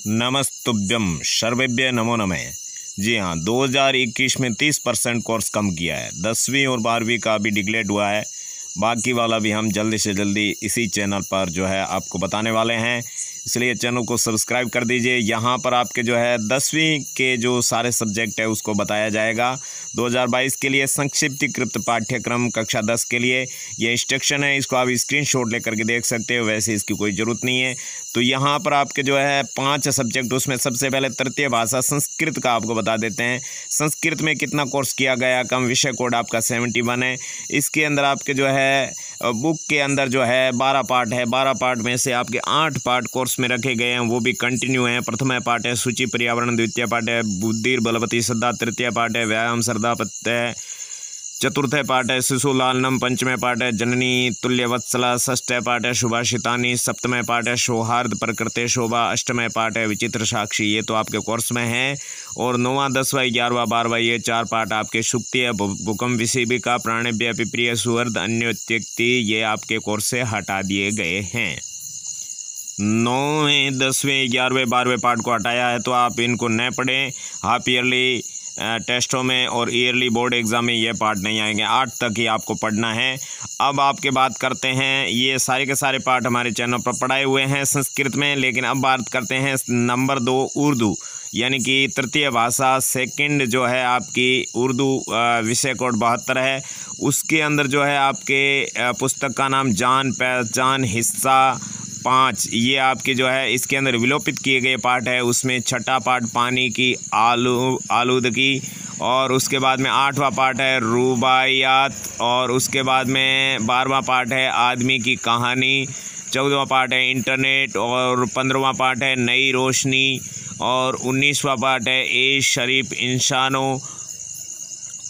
नमस्तुभ्यं सर्वेभ्य नमो नमः। जी हाँ, 2021 में 30% कोर्स कम किया है। 10वीं और 12वीं का भी डिक्लेयर हुआ है। बाकी वाला भी हम जल्दी से जल्दी इसी चैनल पर जो है आपको बताने वाले हैं, इसलिए चैनल को सब्सक्राइब कर दीजिए। यहाँ पर आपके जो है 10वीं के जो सारे सब्जेक्ट है उसको बताया जाएगा। 2022 के लिए संक्षिप्तीकृत पाठ्यक्रम कक्षा 10 के लिए ये इंस्ट्रक्शन है, इसको आप स्क्रीनशॉट लेकर के देख सकते हो। वैसे इसकी कोई ज़रूरत नहीं है। तो यहाँ पर आपके जो है 5 सब्जेक्ट, उसमें सबसे पहले तृतीय भाषा संस्कृत का आपको बता देते हैं। संस्कृत में कितना कोर्स किया गया, कम विषय कोड आपका 71 है। इसके अंदर आपके जो है बुक के अंदर जो है 12 पार्ट है। 12 पार्ट में से आपके 8 पार्ट कोर्स में रखे गए हैं, वो भी कंटिन्यू हैं। प्रथम पार्ट है सूची पर्यावरण, द्वितीय पार्ट है बुद्धिर बलवती श्रद्धा, तृतीय पार्ट है व्यायाम श्रद्धा प्रत्यय, चतुर्थ पार्ट है शिशु लालनम, पंचमे पार्ट है जननी तुल्य वत्सला, षष्ठ पार्ट है सुभाषितानी, सप्तमे पार्ट है सौहार्द प्रकृति शोभा, अष्टमे पार्ट है विचित्र साक्षी। ये तो आपके कोर्स में है। और 9वां 10वां 11वां 12वां ये 4 पार्ट आपके सुक्ति है, भूकंप विषिबिका, प्राणव्य पिप्रिय सुहृद अन्योत्यक्ति, ये आपके कोर्स से हटा दिए गए हैं। 9वें 10वें 11वें 12वें पार्ट को हटाया है, तो आप इनको न पढ़ें। हाफ ईयरली टेस्टों में और ईयरली बोर्ड एग्ज़ाम में ये पार्ट नहीं आएंगे। 8 तक ही आपको पढ़ना है। अब आपके बात करते हैं, ये सारे के सारे पार्ट हमारे चैनल पर पढ़ाए हुए हैं संस्कृत में। लेकिन अब बात करते हैं नंबर 2 उर्दू, यानी कि तृतीय भाषा सेकंड जो है आपकी उर्दू विषय कोड 72 है। उसके अंदर जो है आपके पुस्तक का नाम जान पहचान हिस्सा 5, ये आपके जो है इसके अंदर विलोपित किए गए पार्ट है। उसमें छठा पार्ट पानी की आलूदगी, और उसके बाद में 8वां पार्ट है रुबाइयात, और उसके बाद में 12वां पार्ट है आदमी की कहानी, 14वां पार्ट है इंटरनेट, और 15वां पार्ट है नई रोशनी, और 19वां पार्ट है ए शरीफ इंसानों,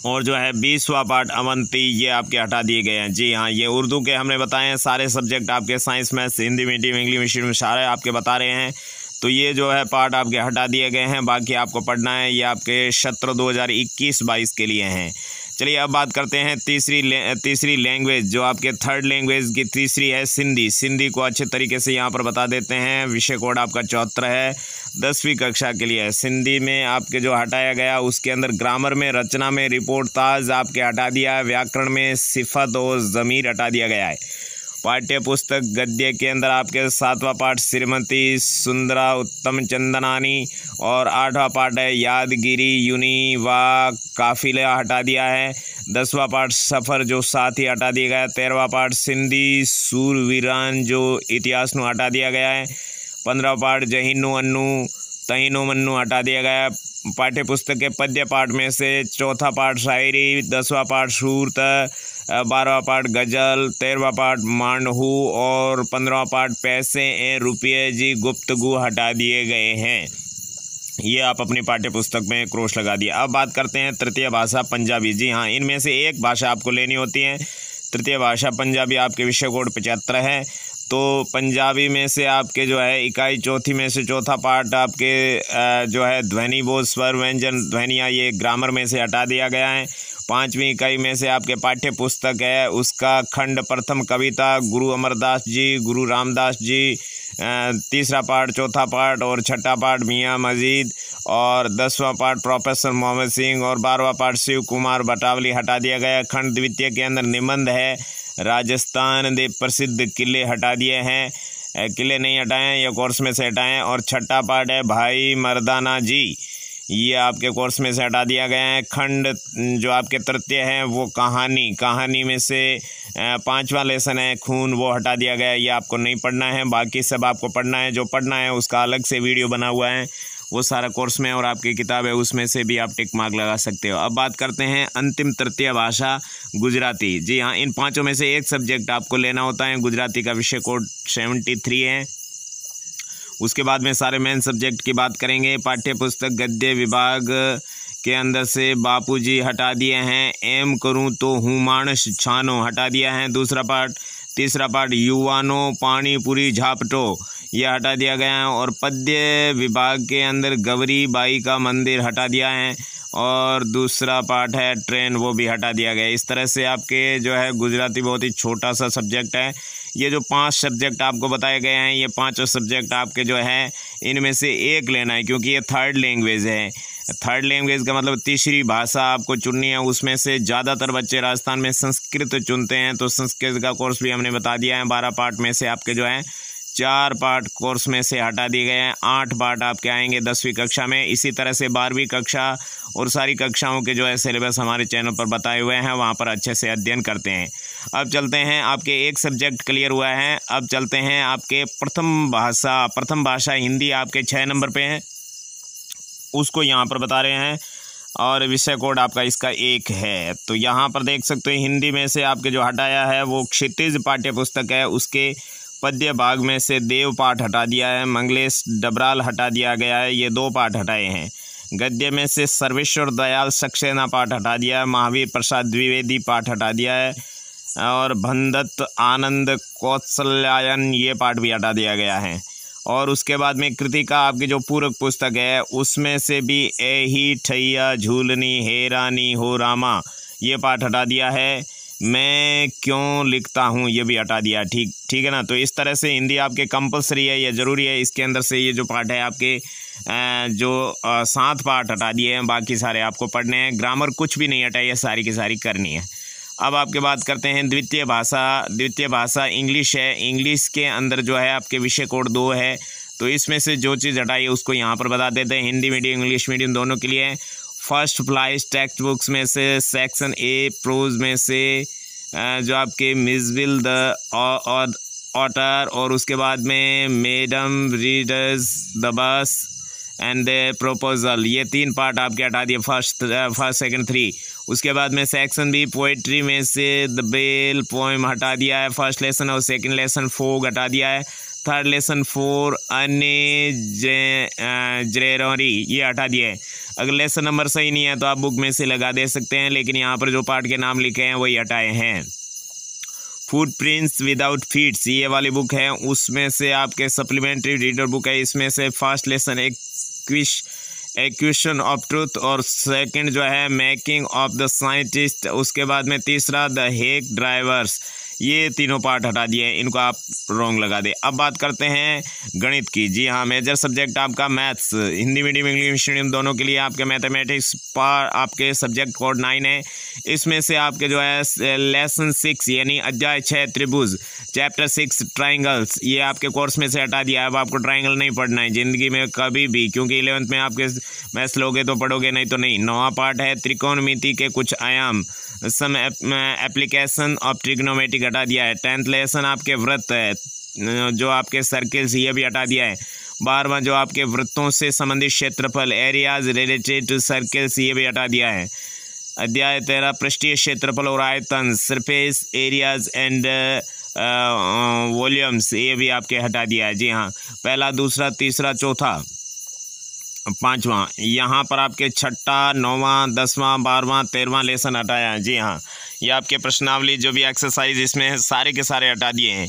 और जो है 20वां पार्ट अवंती, ये आपके हटा दिए गए हैं। जी हाँ, ये उर्दू के हमने बताए हैं सारे सब्जेक्ट आपके, science maths Hindi medium English medium सारे आपके बता रहे हैं। तो ये जो है पार्ट आपके हटा दिए गए हैं। बाकी आपको पढ़ना है, ये आपके सत्र 2021-22 के लिए हैं। चलिए अब बात करते हैं तीसरी लैंग्वेज, जो आपके थर्ड लैंग्वेज की तीसरी है सिंधी। सिंधी को अच्छे तरीके से यहाँ पर बता देते हैं। विषय कोड आपका 74 है, 10वीं कक्षा के लिए है। सिंधी में आपके जो हटाया गया, उसके अंदर ग्रामर में, रचना में रिपोर्टाज आपके हटा दिया है। व्याकरण में सिफत और ज़मीर हटा दिया गया है। पाठ्य पुस्तक गद्य के अंदर आपके 7वां पाठ श्रीमती सुंदरा उत्तम चंदनानी, और 8वां पाठ है यादगिरी यूनि व काफिला हटा दिया है। 10वां पाठ सफ़र जो साथ ही हटा दिया गया है। 13वां पाठ सिंधी सूरवीरान जो इतिहास नु हटा दिया गया है। 15वां पाठ जहीनो अन्नू तहीनो मन्नू हटा दिया गया है। पाठ्य पुस्तक के पद्य पाठ में से 4था पाठ शायरी, 10वां पाठ सूरत, 12वां पाठ गज़ल, 13वां पाठ मांडहू, और 15वां पाठ पैसे ए रुपये जी गुफ्तगू हटा दिए गए हैं। ये आप अपनी पाठ्य पुस्तक में क्रॉस लगा दिया। अब बात करते हैं तृतीय भाषा पंजाबी। जी हाँ, इनमें से एक भाषा आपको लेनी होती है। तृतीय भाषा पंजाबी आपके विषय कोड 75 है। तो पंजाबी में से आपके जो है इकाई चौथी में से चौथा पार्ट आपके जो है ध्वनि बोध स्वर व्यंजन ध्वनियाँ, ये ग्रामर में से हटा दिया गया है। 5वीं इकाई में से आपके पाठ्य पुस्तक है, उसका खंड प्रथम कविता गुरु अमरदास जी, गुरु रामदास जी, 3रा पार्ट, 4था पार्ट और 6ठा पार्ट मियाँ मजीद, और 10वां पार्ट प्रोफेसर मोहम्मद सिंह, और 12वां पार्ट शिव कुमार बटावली हटा दिया गया। खंड द्वितीय के अंदर निबंध है, राजस्थान के प्रसिद्ध किले हटा दिए हैं। किले नहीं हटाए हैं, ये कोर्स में से हटाए। और 6ठा पार्ट है भाई मर्दाना जी, ये आपके कोर्स में से हटा दिया गया है। खंड जो आपके तृतीय है वो कहानी में से 5वां लेसन है खून, वो हटा दिया गया है। ये आपको नहीं पढ़ना है, बाकी सब आपको पढ़ना है। जो पढ़ना है उसका अलग से वीडियो बना हुआ है, वो सारा कोर्स में, और आपकी किताब है उसमें से भी आप टिक मार्क लगा सकते हो। अब बात करते हैं अंतिम तृतीय भाषा गुजराती। जी हाँ, इन 5 में से एक सब्जेक्ट आपको लेना होता है। गुजराती का विषय कोड 73 है। उसके बाद में सारे मेन सब्जेक्ट की बात करेंगे। पाठ्य पुस्तक गद्य विभाग के अंदर से बापूजी हटा दिए हैं। एम करूं तो हूँ मानस छानो हटा दिया है 2रा पार्ट। 3रा पार्ट युवानो पानी पूरी झापटो, ये हटा दिया गया है। और पद्य विभाग के अंदर गवरी बाई का मंदिर हटा दिया है। और 2रा पार्ट है ट्रेन, वो भी हटा दिया गया। इस तरह से आपके जो है गुजराती बहुत ही छोटा सा सब्जेक्ट है, ये जो 5 सब्जेक्ट आपको बताए गए हैं, ये 5 सब्जेक्ट आपके जो है इनमें से एक लेना है, क्योंकि ये थर्ड लैंग्वेज है। थर्ड लैंग्वेज का मतलब तीसरी भाषा आपको चुननी है। उसमें से ज़्यादातर बच्चे राजस्थान में संस्कृत चुनते हैं, तो संस्कृत का कोर्स भी हमने बता दिया है। 12 पार्ट में से आपके जो है 4 पार्ट कोर्स में से हटा दिए गए हैं। 8 पार्ट आपके आएंगे 10वीं कक्षा में। इसी तरह से 12वीं कक्षा और सारी कक्षाओं के जो है सिलेबस हमारे चैनल पर बताए हुए हैं, वहाँ पर अच्छे से अध्ययन करते हैं। अब चलते हैं, आपके एक सब्जेक्ट क्लियर हुआ है। अब चलते हैं आपके प्रथम भाषा हिंदी आपके 6 नंबर पे है, उसको यहाँ पर बता रहे हैं, और विषय कोड आपका इसका 1 है। तो यहाँ पर देख सकते हैं हिंदी में से आपके जो हटाया है वो क्षितिज पाठ्य पुस्तक है, उसके पद्य भाग में से देव पाठ हटा दिया है, मंगलेश डबराल हटा दिया गया है, ये 2 पाठ हटाए हैं। गद्य में से सर्वेश्वर दयाल सक्सेना पाठ हटा दिया है, महावीर प्रसाद द्विवेदी पाठ हटा दिया है, और भंदत्त आनंद कौशल्यायन ये पाठ भी हटा दिया गया है। और उसके बाद में कृतिका आपकी जो पूरक पुस्तक है उसमें से भी ए ही ठैया झूलनी हेरानी हो रामा ये पाठ हटा दिया है। मैं क्यों लिखता हूँ ये भी हटा दिया। ठीक है ना। तो इस तरह से हिंदी आपके कंपलसरी है, ये ज़रूरी है। इसके अंदर से ये जो पाठ है आपके जो 7 पाठ हटा दिए हैं, बाकी सारे आपको पढ़ने हैं। ग्रामर कुछ भी नहीं हटाई है, सारी की सारी करनी है। अब आपके बात करते हैं द्वितीय भाषा इंग्लिश है। इंग्लिश के अंदर जो है आपके विषय कोड 2 है, तो इसमें से जो चीज़ हटाई है उसको यहाँ पर बता देते हैं। हिंदी मीडियम इंग्लिश मीडियम दोनों के लिए फर्स्ट फ्लाइज टेक्स्ट बुक्स में से सेक्शन ए प्रोज में से जो आपके मिसविल द ऑटर, और उसके बाद में madam readers the bus and the proposal, ये 3 पार्ट आपके हटा दिए, फर्स्ट सेकंड 3। उसके बाद में सेक्शन बी पोइट्री में से द बेल पोएम हटा दिया है, फर्स्ट लेसन, और सेकंड लेसन फोग हटा दिया है। थर्ड लेसन 4 अन्य जरेरोरी ये हटा दिया है। अगर लेसन नंबर सही नहीं है तो आप बुक में से लगा दे सकते हैं, लेकिन यहाँ पर जो पार्ट के नाम लिखे हैं वही हटाए हैं। फुटप्रिंट्स विदाउट फीट्स ये वाली बुक है, उसमें से आपके सप्लीमेंट्री रीडर बुक है, इसमें से first lesson equation of truth, और सेकंड जो है मेकिंग ऑफ द साइंटिस्ट, उसके बाद में तीसरा द हेक ड्राइवर्स, ये तीनों पार्ट हटा दिए हैं, इनको आप रॉन्ग लगा दें। अब बात करते हैं गणित की। जी हाँ, मेजर सब्जेक्ट आपका maths, Hindi medium English medium दोनों के लिए आपके मैथमेटिक्स पर आपके सब्जेक्ट कोड 9 है। इसमें से आपके जो है लेसन 6 यानी अध्याय 6 त्रिभुज, चैप्टर 6 ट्राइंगल्स, ये आपके कोर्स में से हटा दिया है। अब आपको ट्राइंगल नहीं पढ़ना है ज़िंदगी में कभी भी, क्योंकि 11th में आपके मैथ्स लोगे तो पढ़ोगे, नहीं तो नहीं। 9वां पार्ट है त्रिकोणमिति के कुछ आयाम, सम एप्लीकेशन ऑफ ट्रिग्नोमेट्रिक हटा दिया है। 10th लेसन आपके वृत्त है, जो आपके सर्किल्स ये भी हटा दिया है। 12वां जो आपके वृत्तों से संबंधित क्षेत्रफल एरियाज रिलेटेड टू सर्किल्स ये भी हटा दिया है। अध्याय 13 पृष्ठीय क्षेत्रफल और आयतन सरफेस एरियाज एंड वॉल्यूम्स ये भी आपके हटा दिया है। जी हाँ, पहला दूसरा तीसरा चौथा 5वां, यहाँ पर आपके 6वां 9वां 10वां 12वां 13वां लेसन हटाया है। जी हाँ, ये आपके प्रश्नावली जो भी एक्सरसाइज इसमें है सारे के सारे हटा दिए हैं।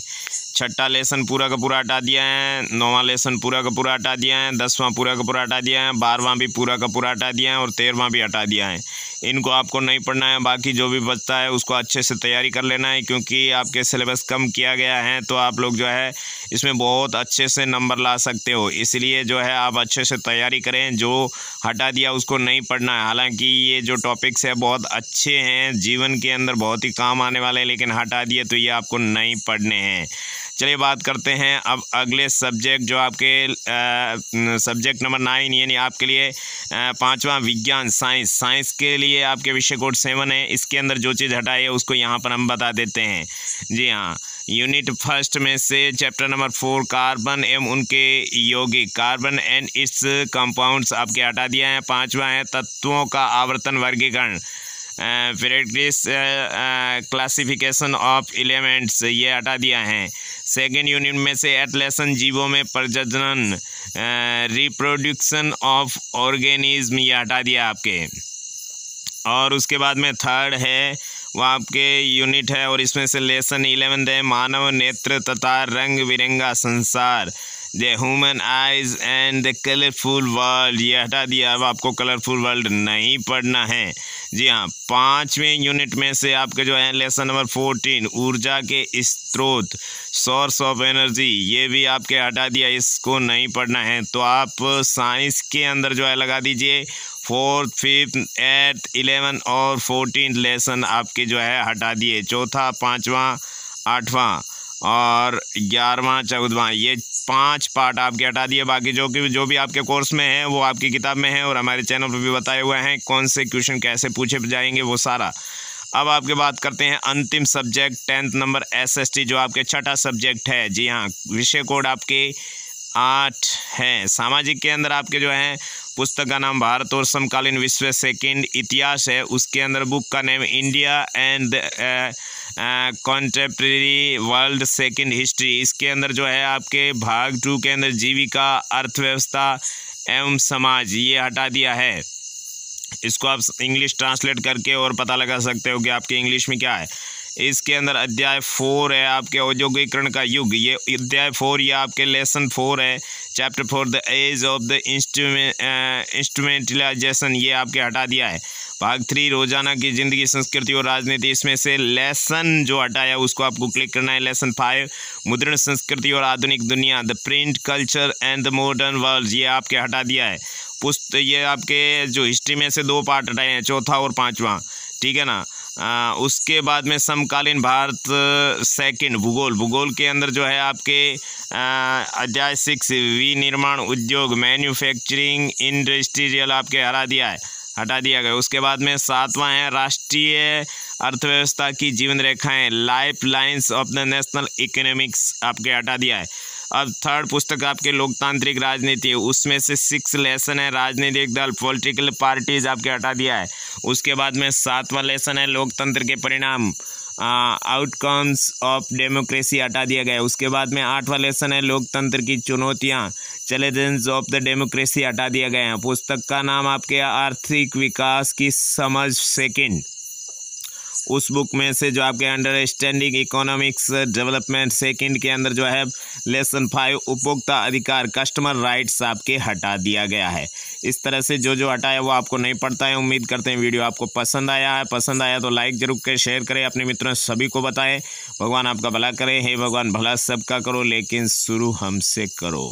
6वां लेसन पूरा का पूरा हटा दिया है, 9वां लेसन पूरा का पूरा हटा दिया है, 10वां पूरा का पूरा हटा दिया है, 12वां भी पूरा का पूरा हटा दिया है, और 13वां भी हटा दिया है। इनको आपको नहीं पढ़ना है, बाकी जो भी बचता है उसको अच्छे से तैयारी कर लेना है, क्योंकि आपके सिलेबस कम किया गया है, तो आप लोग जो है इसमें बहुत अच्छे से नंबर ला सकते हो। इसलिए जो है आप अच्छे से तैयारी करें, जो हटा दिया उसको नहीं पढ़ना है। हालांकि ये जो टॉपिक्स है बहुत अच्छे हैं, जीवन के अंदर बहुत ही काम आने वाले हैं, लेकिन हटा दिए तो ये आपको नहीं पढ़ने हैं। चलिए बात करते हैं अब अगले सब्जेक्ट, जो आपके सब्जेक्ट नंबर 9 यानी आपके लिए 5वां विज्ञान साइंस के लिए आपके विषय कोड 7 है। इसके अंदर जो चीज़ हटाई है उसको यहाँ पर हम बता देते हैं। जी हाँ, यूनिट फर्स्ट में से चैप्टर नंबर 4 कार्बन एवं उनके यौगिक, कार्बन एंड इट्स कंपाउंड्स आपके हटा दिया है। 5वां है तत्वों का आवर्तन वर्गीकरण, पीरियडिक क्लासिफिकेशन ऑफ एलिमेंट्स, ये हटा दिया है। सेकेंड यूनिट में से एट लेसन जीवों में प्रजनन, रिप्रोडक्शन ऑफ ऑर्गेनिज्म, ये हटा दिया आपके। और उसके बाद में थर्ड है वो आपके यूनिट है, और इसमें से लेसन 11 है मानव नेत्र तथा रंग बिरंगा संसार, the human eyes and the colourful world, ये हटा दिया। अब आपको कलरफुल वर्ल्ड नहीं पढ़ना है। जी हाँ, 5वें यूनिट में से आपके जो है लेसन नंबर 14 ऊर्जा के स्रोत, सोर्स ऑफ एनर्जी, ये भी आपके हटा दिया, इसको नहीं पढ़ना है। तो आप साइंस के अंदर जो है लगा दीजिए 4th, 5th, 8th, 11 और 14 लेसन आपके जो है हटा दिए। चौथा, 5वां, 8वां और 11वां, 14वां, ये 5 पार्ट आपके हटा दिए। बाकी जो भी आपके कोर्स में है वो आपकी किताब में है और हमारे चैनल पर भी बताए हुए हैं कौन से क्वेश्चन कैसे पूछे जाएंगे वो सारा। अब आपके बात करते हैं अंतिम सब्जेक्ट 10th नंबर SST, जो आपके छठा सब्जेक्ट है। जी हाँ, विषय कोड आपके 8 है। सामाजिक के अंदर आपके जो है पुस्तक का नाम भारत और समकालीन विश्व सेकंड इतिहास है। उसके अंदर बुक का name India and contemporary world second history. इसके अंदर जो है आपके भाग 2 के अंदर जीविका, अर्थव्यवस्था एवं समाज, ये हटा दिया है। इसको आप इंग्लिश ट्रांसलेट करके और पता लगा सकते हो कि आपके इंग्लिश में क्या है। इसके अंदर अध्याय 4 है आपके औद्योगिकरण का युग, ये अध्याय 4 या आपके लेसन 4 है। Chapter 4 the age of the industrialisation, ये आपके हटा दिया है। भाग 3 रोजाना की जिंदगी, संस्कृति और राजनीति, इसमें से लेसन जो हटाया उसको आपको क्लिक करना है। लेसन 5 मुद्रण संस्कृति और आधुनिक दुनिया, the print culture and the modern world, ये आपके हटा दिया है। ये आपके जो हिस्ट्री में से 2 पार्ट हटाए हैं, चौथा और 5वां, ठीक है ना। उसके बाद में समकालीन भारत सेकंड भूगोल के अंदर जो है आपके अध्याय 6 विनिर्माण उद्योग, मैन्युफैक्चरिंग इंडस्ट्रियल, आपके हटा दिया गया। उसके बाद में 7वां है राष्ट्रीय अर्थव्यवस्था की जीवन रेखाएं, life lines of the national economics, आपके हटा दिया है। अब 3rd पुस्तक आपके लोकतांत्रिक राजनीति, उसमें से 6 लेसन है राजनीतिक दल, पॉलिटिकल पार्टीज, आपके हटा दिया है। उसके बाद में 7वां लेसन है लोकतंत्र के परिणाम, आउटकम्स ऑफ डेमोक्रेसी, हटा दिया गया है। उसके बाद में 8वां लेसन है लोकतंत्र की चुनौतियां, चैलेंजेस ऑफ द डेमोक्रेसी, हटा दिया गया है। पुस्तक का नाम आपके आर्थिक विकास की समझ सेकंड, उस बुक में से जो आपके अंडरस्टैंडिंग इकोनॉमिक्स डेवलपमेंट सेकंड के अंदर जो है लेसन 5 उपभोक्ता अधिकार, कस्टमर राइट्स, आपके हटा दिया गया है। इस तरह से जो हटाया वो आपको नहीं पड़ता है। उम्मीद करते हैं वीडियो आपको पसंद आया तो लाइक जरूर करें, शेयर करें, अपने मित्रों सभी को बताएं। भगवान आपका भला करे। हे भगवान, भला सबका करो लेकिन शुरू हमसे करो।